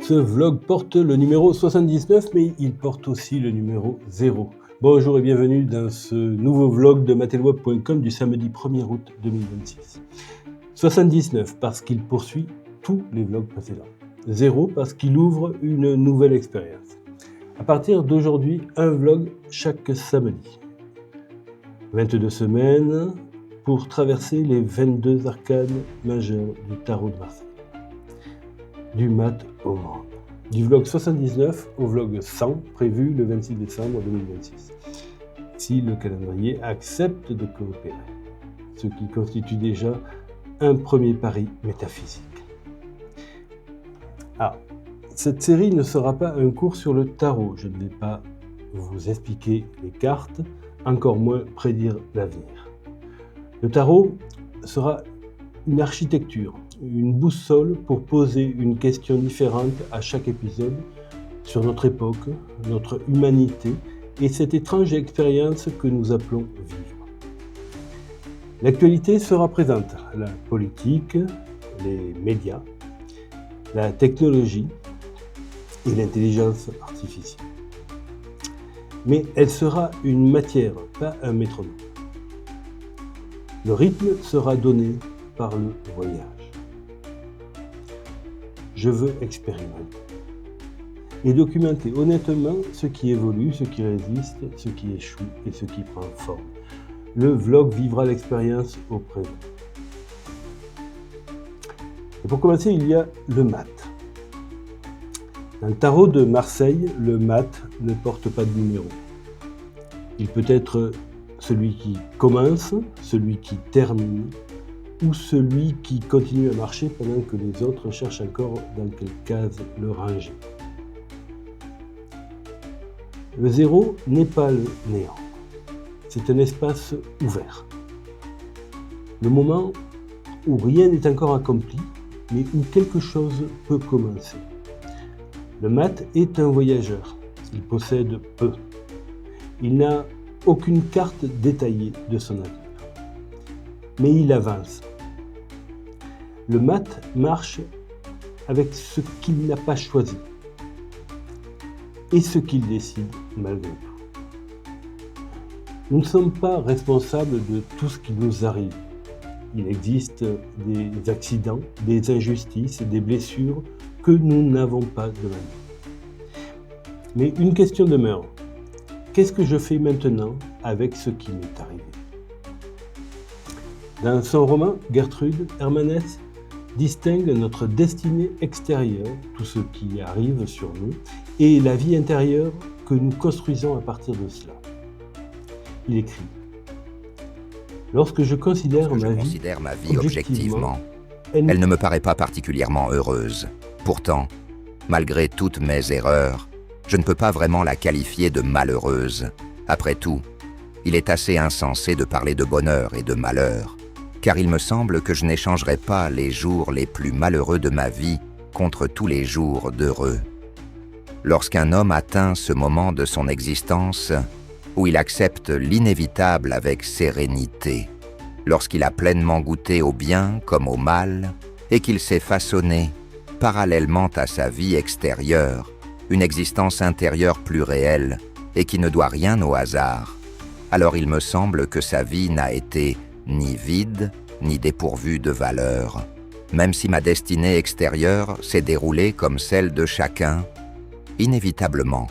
Ce vlog porte le numéro 79, mais il porte aussi le numéro 0. Bonjour et bienvenue dans ce nouveau vlog de mathelweb.com du samedi 1er août 2026. 79 parce qu'il poursuit tous les vlogs précédents. 0 parce qu'il ouvre une nouvelle expérience. À partir d'aujourd'hui, un vlog chaque samedi. 22 semaines pour traverser les 22 arcanes majeures du tarot de Marseille. Du mat au monde. Du vlog 79 au vlog 100, prévu le 26 décembre 2026. Si le calendrier accepte de coopérer. Ce qui constitue déjà un premier pari métaphysique. Cette série ne sera pas un cours sur le tarot. Je ne vais pas vous expliquer les cartes, encore moins prédire l'avenir. Le tarot sera une architecture, une boussole pour poser une question différente à chaque épisode sur notre époque, notre humanité et cette étrange expérience que nous appelons vivre. L'actualité sera présente, la politique, les médias, la technologie et l'intelligence artificielle. Mais elle sera une matière, pas un métronome. Le rythme sera donné par le voyage. Je veux expérimenter et documenter honnêtement ce qui évolue, ce qui résiste, ce qui échoue et ce qui prend forme. Le vlog vivra l'expérience au présent. Et pour commencer, il y a le mat. Dans le tarot de Marseille, le mat ne porte pas de numéro. Il peut être celui qui commence, celui qui termine, ou celui qui continue à marcher pendant que les autres cherchent encore dans quelle case le ranger. Le zéro n'est pas le néant, c'est un espace ouvert. Le moment où rien n'est encore accompli, mais où quelque chose peut commencer. Le mat est un voyageur, il possède peu. Il n'a aucune carte détaillée de son avenir. Mais il avance. Le mat marche avec ce qu'il n'a pas choisi et ce qu'il décide malgré tout. Nous ne sommes pas responsables de tout ce qui nous arrive. Il existe des accidents, des injustices, des blessures que nous n'avons pas demandées. Mais une question demeure. Qu'est-ce que je fais maintenant avec ce qui m'est arrivé ? Dans son roman, Gertrude, Hermanès distingue notre destinée extérieure, tout ce qui arrive sur nous, et la vie intérieure que nous construisons à partir de cela. Il écrit « Lorsque je considère ma vie objectivement, elle ne me paraît pas particulièrement heureuse. Pourtant, malgré toutes mes erreurs, je ne peux pas vraiment la qualifier de malheureuse. Après tout, il est assez insensé de parler de bonheur et de malheur, car il me semble que je n'échangerai pas les jours les plus malheureux de ma vie contre tous les jours d'heureux. Lorsqu'un homme atteint ce moment de son existence où il accepte l'inévitable avec sérénité, lorsqu'il a pleinement goûté au bien comme au mal et qu'il s'est façonné, parallèlement à sa vie extérieure, une existence intérieure plus réelle et qui ne doit rien au hasard, alors il me semble que sa vie n'a été ni vide, ni dépourvue de valeur. Même si ma destinée extérieure s'est déroulée comme celle de chacun, inévitablement,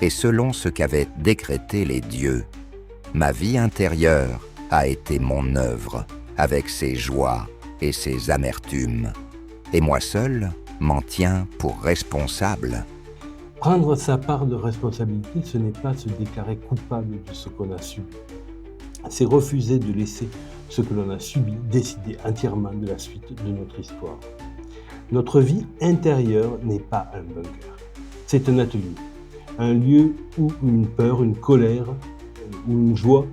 et selon ce qu'avaient décrété les dieux, ma vie intérieure a été mon œuvre, avec ses joies et ses amertumes. Et moi seul m'en tiens pour responsable. Prendre sa part de responsabilité, ce n'est pas se déclarer coupable de ce qu'on a subi. C'est refuser de laisser ce que l'on a subi décider entièrement de la suite de notre histoire. Notre vie intérieure n'est pas un bunker. C'est un atelier, un lieu où une peur, une colère ou une joie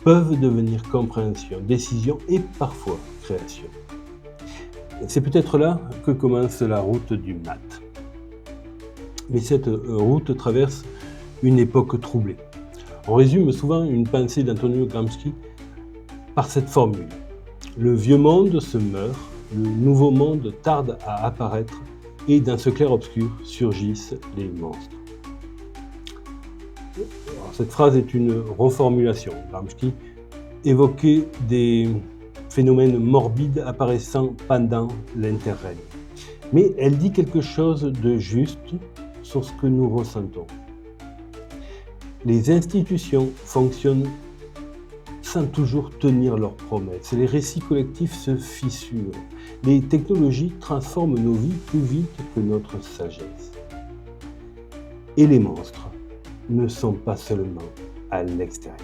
peuvent devenir compréhension, décision et parfois création. C'est peut-être là que commence la route du mat. Mais cette route traverse une époque troublée. On résume souvent une pensée d'Antonio Gramsci par cette formule. Le vieux monde se meurt, le nouveau monde tarde à apparaître, Et dans ce clair-obscur surgissent les monstres. Alors, cette phrase est une reformulation. Gramsci évoquait des phénomènes morbides apparaissant pendant l'interrègne. Mais elle dit quelque chose de juste sur ce que nous ressentons. Les institutions fonctionnent sans toujours tenir leurs promesses. Les récits collectifs se fissurent. Les technologies transforment nos vies plus vite que notre sagesse. Et les monstres ne sont pas seulement à l'extérieur.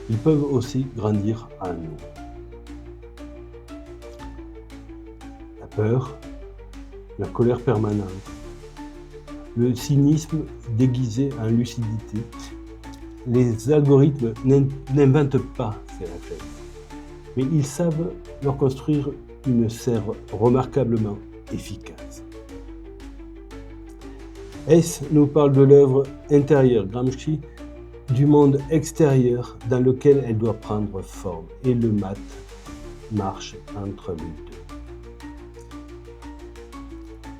Ils peuvent aussi grandir en nous. La peur, la colère permanente, le cynisme déguisé en lucidité. Les algorithmes n'inventent pas ces réflexes, mais ils savent leur construire une serre remarquablement efficace. Hess nous parle de l'œuvre intérieure, Gramsci, du monde extérieur dans lequel elle doit prendre forme, et le maths marche entre les deux.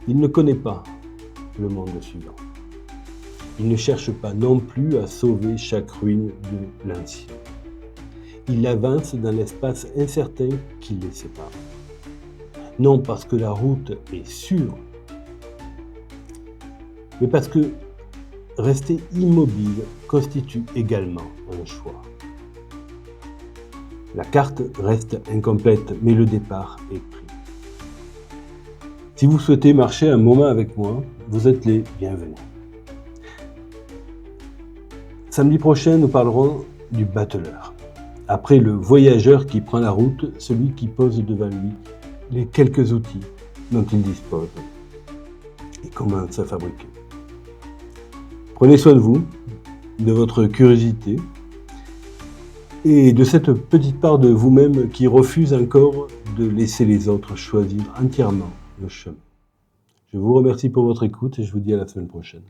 Il ne connaît pas le monde suivant. Il ne cherche pas non plus à sauver chaque ruine de l'ancien. Il avance dans l'espace incertain qui les sépare. Non parce que la route est sûre, mais parce que rester immobile constitue également un choix. La carte reste incomplète, mais le départ est pris. Si vous souhaitez marcher un moment avec moi, vous êtes les bienvenus. Samedi prochain, nous parlerons du battleur. Après le voyageur qui prend la route, celui qui pose devant lui les quelques outils dont il dispose et commence à fabriquer. Prenez soin de vous, de votre curiosité et de cette petite part de vous-même qui refuse encore de laisser les autres choisir entièrement le chemin. Je vous remercie pour votre écoute et je vous dis à la semaine prochaine.